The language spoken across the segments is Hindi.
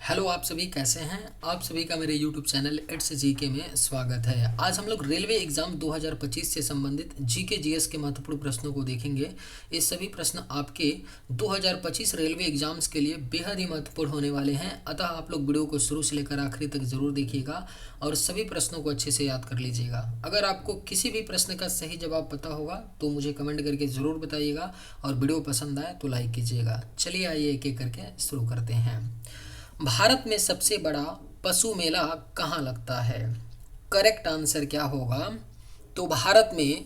हेलो, आप सभी कैसे हैं। आप सभी का मेरे यूट्यूब चैनल इट्स जीके में स्वागत है। आज हम लोग रेलवे एग्ज़ाम 2025 से संबंधित जीके जीएस के महत्वपूर्ण प्रश्नों को देखेंगे। ये सभी प्रश्न आपके 2025 रेलवे एग्ज़ाम्स के लिए बेहद ही महत्वपूर्ण होने वाले हैं, अतः आप लोग वीडियो को शुरू से लेकर आखिरी तक ज़रूर देखिएगा और सभी प्रश्नों को अच्छे से याद कर लीजिएगा। अगर आपको किसी भी प्रश्न का सही जवाब पता होगा तो मुझे कमेंट करके ज़रूर बताइएगा और वीडियो पसंद आए तो लाइक कीजिएगा। चलिए आइए एक एक करके शुरू करते हैं। भारत में सबसे बड़ा पशु मेला कहाँ लगता है? करेक्ट आंसर क्या होगा? तो भारत में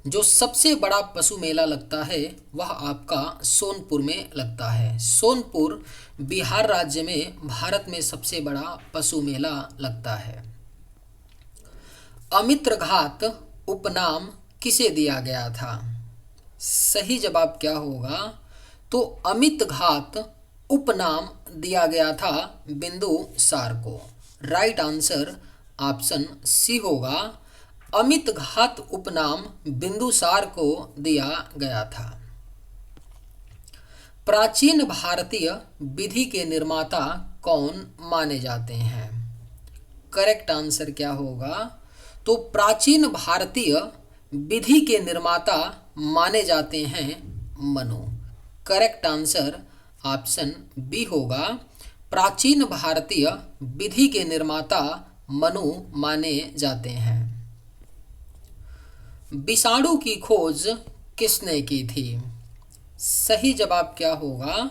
जो सबसे बड़ा पशु मेला लगता है वह आपका सोनपुर में लगता है। सोनपुर बिहार राज्य में भारत में सबसे बड़ा पशु मेला लगता है। अमित्र घात उपनाम किसे दिया गया था? सही जवाब क्या होगा? तो अमित घात उपनाम दिया गया था बिंदुसार को। राइट आंसर ऑप्शन सी होगा। अमित घात उपनाम बिंदुसार को दिया गया था। प्राचीन भारतीय विधि के निर्माता कौन माने जाते हैं? करेक्ट आंसर क्या होगा? तो प्राचीन भारतीय विधि के निर्माता माने जाते हैं Manu. Correct answer option B होगा। प्राचीन भारतीय विधि के निर्माता मनु माने जाते हैं। विषाणु की खोज किसने की थी? सही जवाब क्या होगा?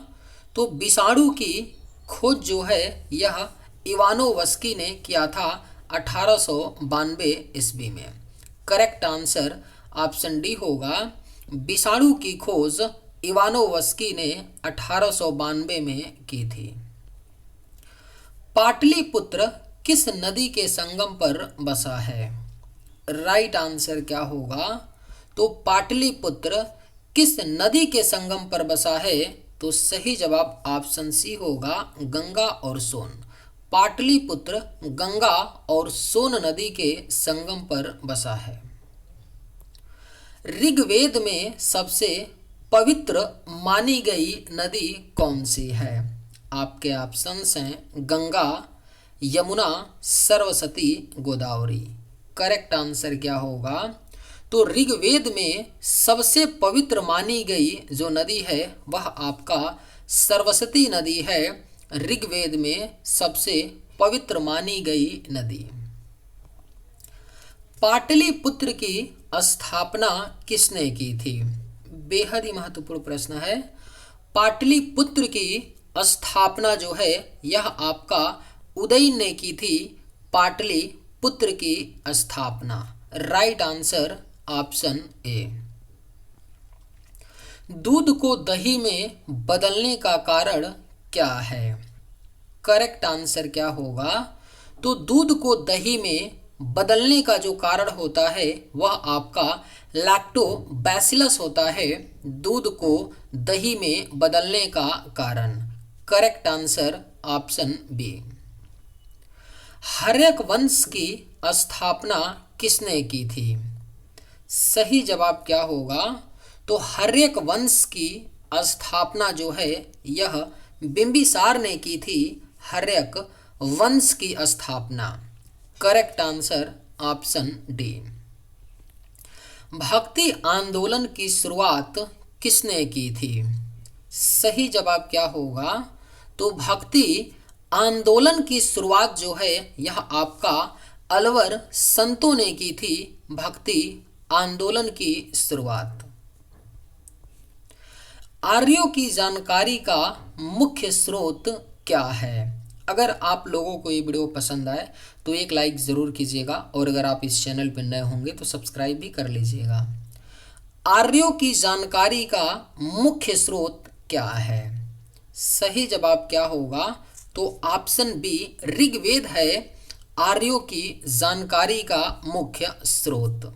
तो विषाणु की खोज जो है यह इवानोवस्की ने किया था 1892 ईस्वी में। करेक्ट आंसर ऑप्शन डी होगा। विषाणु की खोज इवानोवस्की ने 1892 में की थी। पाटलिपुत्र किस नदी के संगम पर बसा है? राइट आंसर क्या होगा? तो पाटलिपुत्र किस नदी के संगम पर बसा है? तो सही जवाब ऑप्शन सी होगा, गंगा और सोन। पाटलिपुत्र गंगा और सोन नदी के संगम पर बसा है। ऋग्वेद में सबसे पवित्र मानी गई नदी कौन सी है? आपके ऑप्शंस हैं गंगा, यमुना, सरस्वती, गोदावरी। करेक्ट आंसर क्या होगा? तो ऋग्वेद में सबसे पवित्र मानी गई जो नदी है वह आपका सरस्वती नदी है। ऋग्वेद में सबसे पवित्र मानी गई नदी। पाटलिपुत्र की स्थापना किसने की थी? बेहद ही महत्वपूर्ण प्रश्न है। पाटलिपुत्र की स्थापना जो है यह आपका उदयन ने की थी। पाटलिपुत्र की स्थापना। Right answer option A. दूध को दही में बदलने का कारण क्या है? करेक्ट आंसर क्या होगा? तो दूध को दही में बदलने का जो कारण होता है वह आपका लैक्टोबैसिलस होता है। दूध को दही में बदलने का कारण। Correct answer option B. Haryanka वंश की स्थापना किसने की थी? सही जवाब क्या होगा? तो हर्यक वंश की स्थापना जो है यह बिंबिसार ने की थी। हर्यक वंश की स्थापना। Correct answer option D. भक्ति आंदोलन की शुरुआत किसने की थी? सही जवाब क्या होगा? तो भक्ति आंदोलन की शुरुआत जो है यह आपका अलवर संतों ने की थी। भक्ति आंदोलन की शुरुआत। आर्यों की जानकारी का मुख्य स्रोत क्या है? अगर आप लोगों को ये वीडियो पसंद आए तो एक लाइक ज़रूर कीजिएगा और अगर आप इस चैनल पर नए होंगे तो सब्सक्राइब भी कर लीजिएगा। आर्यों की जानकारी का मुख्य स्रोत क्या है? सही जवाब क्या होगा? तो ऑप्शन बी ऋग्वेद है आर्यों की जानकारी का मुख्य स्रोत।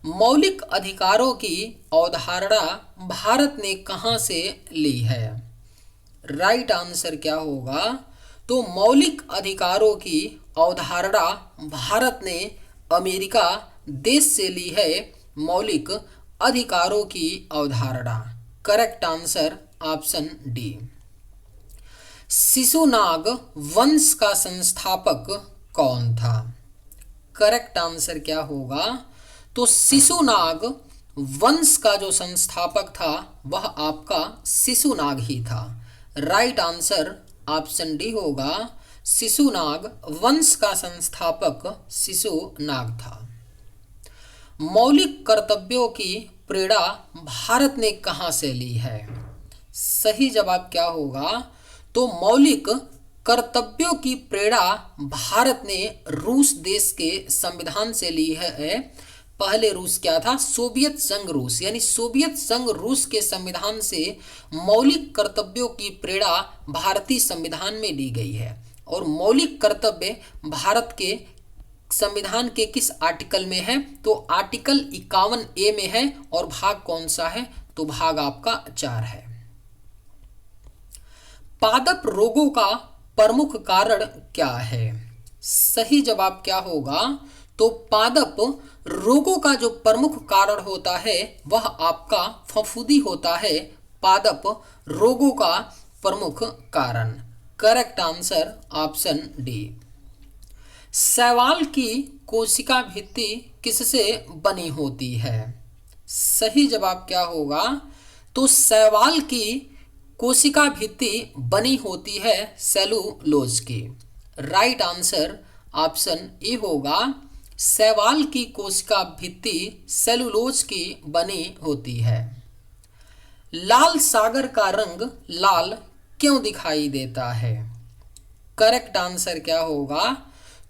मौलिक अधिकारों की अवधारणा भारत ने कहाँ से ली है? राइट आंसर क्या होगा? तो मौलिक अधिकारों की अवधारणा भारत ने अमेरिका देश से ली है। मौलिक अधिकारों की अवधारणा। Correct answer option D. Shishunaga वंश का संस्थापक कौन था? करेक्ट आंसर क्या होगा? तो शिशुनाग वंश का जो संस्थापक था वह आपका शिशुनाग ही था। राइट आंसर ऑप्शन डी होगा, शिशुनाग वंश का संस्थापक शिशुनाग था। मौलिक कर्तव्यों की प्रेरणा भारत ने कहाँ से ली है? सही जवाब क्या होगा? तो मौलिक कर्तव्यों की प्रेरणा भारत ने रूस देश के संविधान से ली है। पहले रूस क्या था? सोवियत संघ रूस, यानी सोवियत संघ रूस के संविधान से मौलिक कर्तव्यों की प्रेरणा भारतीय संविधान में ली गई है। और मौलिक कर्तव्य भारत के संविधान के किस आर्टिकल में है? तो आर्टिकल 51A में है। और भाग कौन सा है? तो भाग आपका 4 है। पादप रोगों का प्रमुख कारण क्या है? सही जवाब क्या होगा? तो पादप रोगों का जो प्रमुख कारण होता है वह आपका फफूंदी होता है। पादप रोगों का प्रमुख कारण। Correct answer option D. शैवाल की कोशिका भित्ति किससे बनी होती है? सही जवाब क्या होगा? तो शैवाल की कोशिका भित्ति बनी होती है सेलुलोज की। राइट आंसर ऑप्शन ए होगा, शैवाल की कोशिका भित्ति सेलुलोज की बनी होती है। लाल सागर का रंग लाल क्यों दिखाई देता है? करेक्ट आंसर क्या होगा?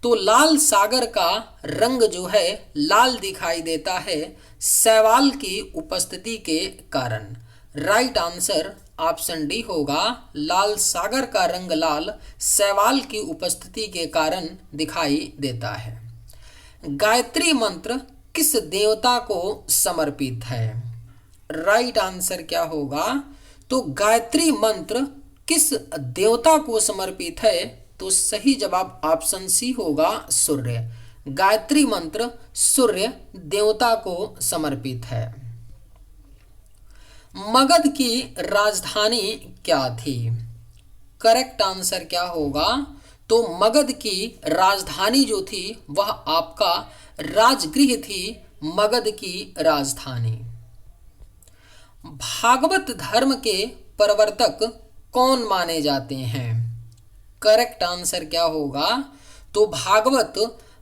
तो लाल सागर का रंग जो है लाल दिखाई देता है शैवाल की उपस्थिति के कारण। राइट आंसर ऑप्शन डी होगा, लाल सागर का रंग लाल शैवाल की उपस्थिति के कारण दिखाई देता है। गायत्री मंत्र किस देवता को समर्पित है? राइट आंसर क्या होगा? तो गायत्री मंत्र किस देवता को समर्पित है? तो सही जवाब ऑप्शन सी होगा, सूर्य। गायत्री मंत्र सूर्य देवता को समर्पित है। मगध की राजधानी क्या थी? करेक्ट आंसर क्या होगा? तो मगध की राजधानी जो थी वह आपका राजगृह थी, मगध की राजधानी। भागवत धर्म के प्रवर्तक कौन माने जाते हैं? करेक्ट आंसर क्या होगा? तो भागवत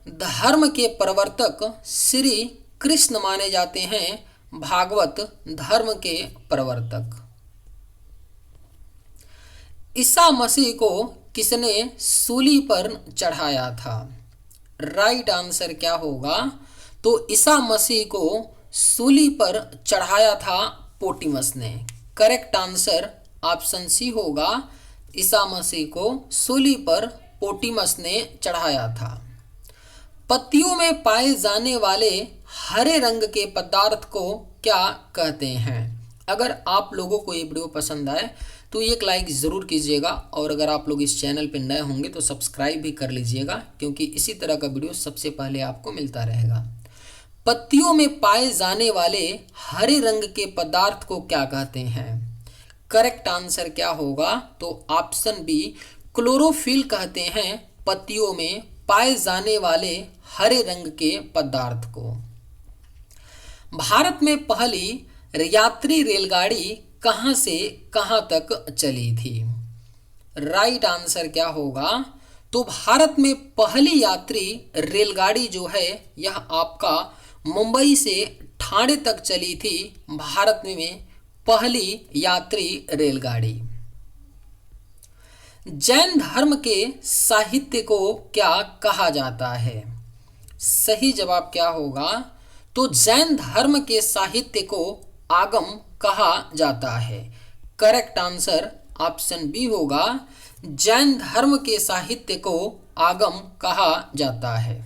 धर्म के प्रवर्तक श्री कृष्ण माने जाते हैं, भागवत धर्म के प्रवर्तक। ईसा मसीह को किसने सूली पर चढ़ाया था? राइट आंसर क्या होगा? तो ईसा मसीह को सूली पर चढ़ाया था पोटिमस ने। करेक्ट आंसर ऑप्शन सी होगा, ईसा मसीह को सूली पर पोटिमस ने चढ़ाया था। पत्तियों में पाए जाने वाले हरे रंग के पदार्थ को क्या कहते हैं? अगर आप लोगों को ये वीडियो पसंद आए तो एक लाइक ज़रूर कीजिएगा, और अगर आप लोग इस चैनल पर नए होंगे तो सब्सक्राइब भी कर लीजिएगा, क्योंकि इसी तरह का वीडियो सबसे पहले आपको मिलता रहेगा। पत्तियों में पाए जाने वाले हरे रंग के पदार्थ को क्या कहते हैं? करेक्ट आंसर क्या होगा? तो ऑप्शन बी, क्लोरोफिल कहते हैं पत्तियों में पाए जाने वाले हरे रंग के पदार्थ को। भारत में पहली यात्री रेलगाड़ी कहां से कहां तक चली थी? राइट आंसर क्या होगा? तो भारत में पहली यात्री रेलगाड़ी जो है यह आपका मुंबई से ठाणे तक चली थी, भारत में पहली यात्री रेलगाड़ी। जैन धर्म के साहित्य को क्या कहा जाता है? सही जवाब क्या होगा? तो जैन धर्म के साहित्य को आगम कहा जाता है। करेक्ट आंसर ऑप्शन बी होगा, जैन धर्म के साहित्य को आगम कहा जाता है।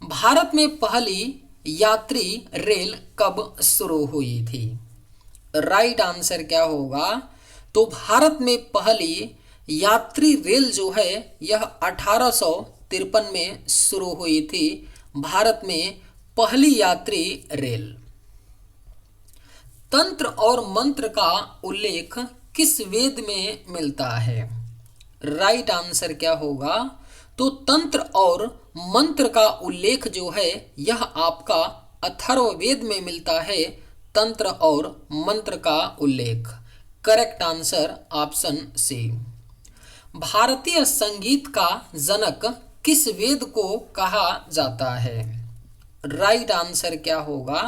भारत में पहली यात्री रेल कब शुरू हुई थी? राइट आंसर क्या होगा? तो भारत में पहली यात्री रेल जो है यह 1853 में शुरू हुई थी, भारत में पहली यात्री रेल। तंत्र और मंत्र का उल्लेख किस वेद में मिलता है? राइट आंसर क्या होगा? तो तंत्र और मंत्र का उल्लेख जो है यह आपका अथर्ववेद में मिलता है। तंत्र और मंत्र का उल्लेख। Correct answer option C. भारतीय संगीत का जनक किस वेद को कहा जाता है? राइट आंसर क्या होगा?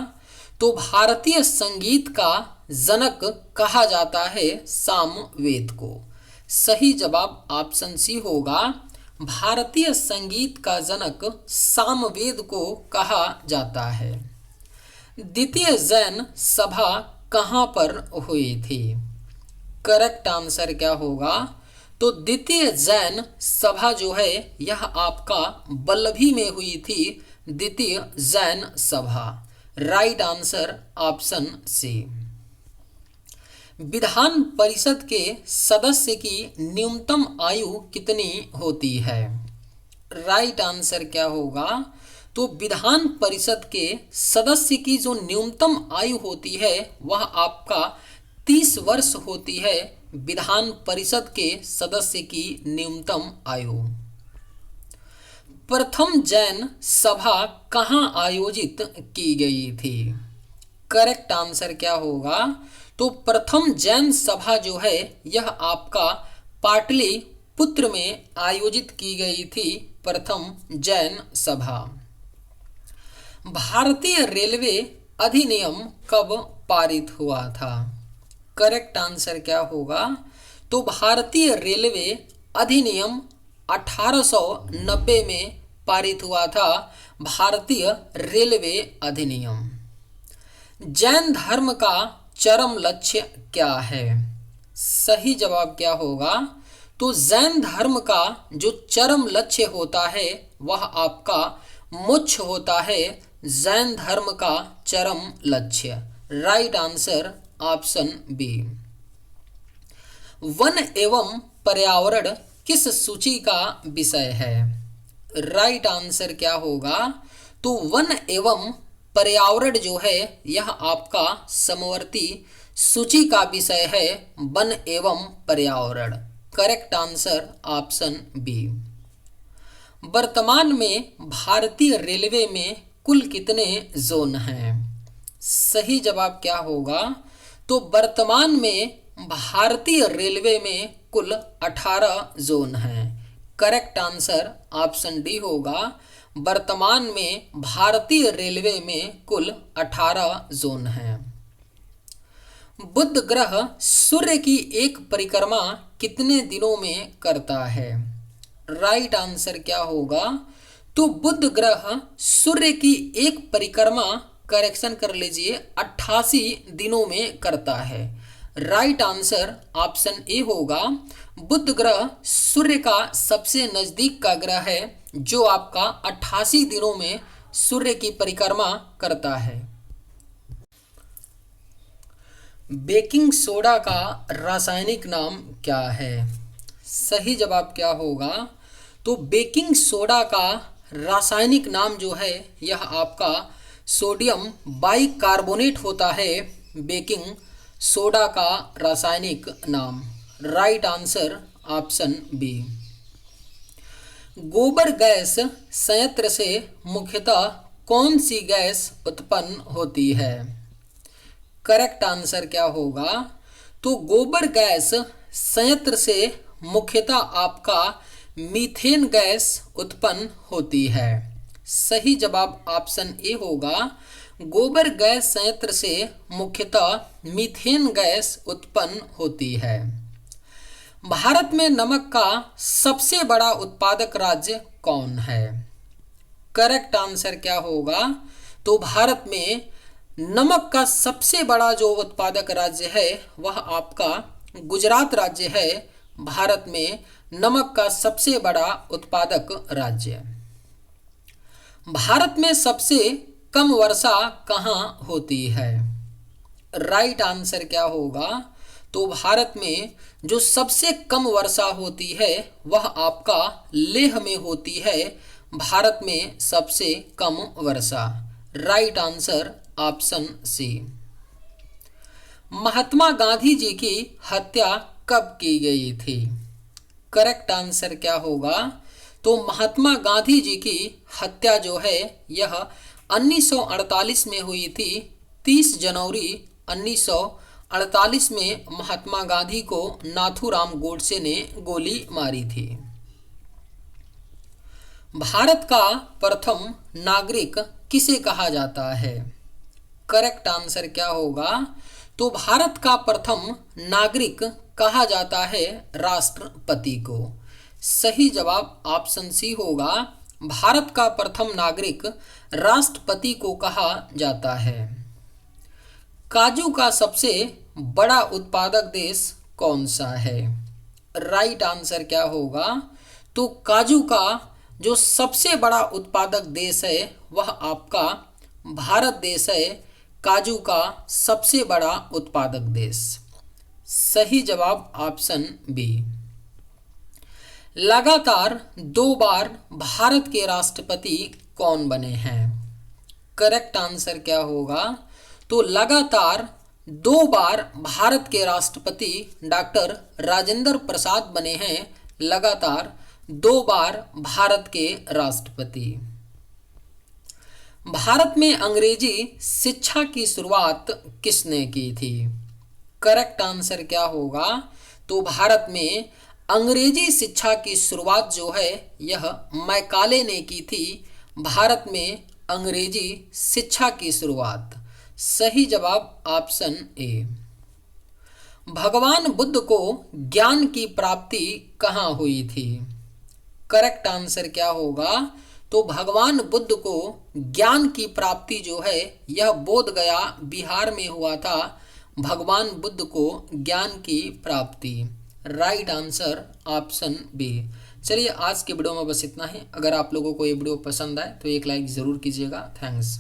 तो भारतीय संगीत का जनक कहा जाता है सामवेद को। सही जवाब ऑप्शन सी होगा। भारतीय संगीत का जनक सामवेद को कहा जाता है। द्वितीय जैन सभा कहाँ पर हुई थी? करेक्ट आंसर क्या होगा? तो द्वितीय जैन सभा जो है यह आपका वल्लभी में हुई थी। द्वितीय जैन सभा। Right answer option C. विधान परिषद के सदस्य की न्यूनतम आयु कितनी होती है? राइट आंसर क्या होगा? तो विधान परिषद के सदस्य की जो न्यूनतम आयु होती है वह आपका 30 वर्ष होती है। विधान परिषद के सदस्य की न्यूनतम आयु। प्रथम जैन सभा कहाँ आयोजित की गई थी? करेक्ट आंसर क्या होगा? तो प्रथम जैन सभा जो है यह आपका पाटलिपुत्र में आयोजित की गई थी। प्रथम जैन सभा। भारतीय रेलवे अधिनियम कब पारित हुआ था? करेक्ट आंसर क्या होगा? तो भारतीय रेलवे अधिनियम 1890 में पारित हुआ था। भारतीय रेलवे अधिनियम। जैन धर्म का चरम लक्ष्य क्या है? सही जवाब क्या होगा? तो जैन धर्म का जो चरम लक्ष्य होता है वह आपका मोक्ष होता है। जैन धर्म का चरम लक्ष्य। Right answer option B. वन एवं पर्यावरण किस सूची का विषय है? राइट आंसर क्या होगा? तो वन एवं पर्यावरण जो है यह आपका समवर्ती सूची का विषय है। वन एवं पर्यावरण। Correct answer option B. वर्तमान में भारतीय रेलवे में कुल कितने जोन हैं? सही जवाब क्या होगा? तो वर्तमान में भारतीय रेलवे में कुल 18 जोन हैं। करेक्ट आंसर ऑप्शन डी होगा। वर्तमान में भारतीय रेलवे में कुल 18 जोन हैं। बुध ग्रह सूर्य की एक परिक्रमा कितने दिनों में करता है? राइट आंसर क्या होगा? तो बुध ग्रह सूर्य की एक परिक्रमा, करेक्शन कर लीजिए, 88 दिनों में करता है। राइट आंसर ऑप्शन ए होगा। बुध ग्रह सूर्य का सबसे नजदीक का ग्रह है जो आपका 88 दिनों में सूर्य की परिक्रमा करता है। बेकिंग सोडा का रासायनिक नाम क्या है? सही जवाब क्या होगा? तो बेकिंग सोडा का रासायनिक नाम जो है यह आपका सोडियम बाइकार्बोनेट होता है। बेकिंग सोडा का रासायनिक नाम। Right answer option B. गोबर गैस संयंत्र से मुख्यतः कौन सी गैस उत्पन्न होती है? करेक्ट आंसर क्या होगा? तो गोबर गैस संयंत्र से मुख्यतः आपका मीथेन गैस उत्पन्न होती है। सही जवाब ऑप्शन ए होगा। गोबर गैस संयंत्र से मुख्यतः मीथेन गैस उत्पन्न होती है। भारत में नमक का सबसे बड़ा उत्पादक राज्य कौन है? करेक्ट आंसर क्या होगा? तो भारत में नमक का सबसे बड़ा जो उत्पादक राज्य है वह आपका गुजरात राज्य है। भारत में नमक का सबसे बड़ा उत्पादक राज्य। भारत में सबसे कम वर्षा कहाँ होती है? राइट आंसर क्या होगा? तो भारत में जो सबसे कम वर्षा होती है वह आपका लेह में होती है। भारत में सबसे कम वर्षा। Right answer option C. Mahatma Gandhi ji की हत्या कब की गई थी? करेक्ट आंसर क्या होगा? तो महात्मा गांधी जी की हत्या जो है यह 1948 में हुई थी। 30 जनवरी 1948 में महात्मा गांधी को नाथूराम गोडसे ने गोली मारी थी। भारत का प्रथम नागरिक किसे कहा जाता है? करेक्ट आंसर क्या होगा? तो भारत का प्रथम नागरिक कहा जाता है राष्ट्रपति को। सही जवाब ऑप्शन सी होगा। भारत का प्रथम नागरिक राष्ट्रपति को कहा जाता है। काजू का सबसे बड़ा उत्पादक देश कौन सा है? राइट आंसर क्या होगा? तो काजू का जो सबसे बड़ा उत्पादक देश है वह आपका भारत देश है। काजू का सबसे बड़ा उत्पादक देश। सही जवाब ऑप्शन बी। लगातार 2 बार भारत के राष्ट्रपति कौन बने हैं? करेक्ट आंसर क्या होगा? तो लगातार 2 बार भारत के राष्ट्रपति डॉक्टर राजेंद्र प्रसाद बने हैं। लगातार 2 बार भारत के राष्ट्रपति। भारत में अंग्रेजी शिक्षा की शुरुआत किसने की थी? करेक्ट आंसर क्या होगा? तो भारत में अंग्रेजी शिक्षा की शुरुआत जो है यह मैकाले ने की थी। भारत में अंग्रेजी शिक्षा की शुरुआत। सही जवाब ऑप्शन ए। भगवान बुद्ध को ज्ञान की प्राप्ति कहाँ हुई थी? करेक्ट आंसर क्या होगा? तो भगवान बुद्ध को ज्ञान की प्राप्ति जो है यह बोध गया बिहार में हुआ था। भगवान बुद्ध को ज्ञान की प्राप्ति। Right answer option B. चलिए आज के वीडियो में बस इतना ही। अगर आप लोगों को ये वीडियो पसंद आए तो एक लाइक ज़रूर कीजिएगा। थैंक्स।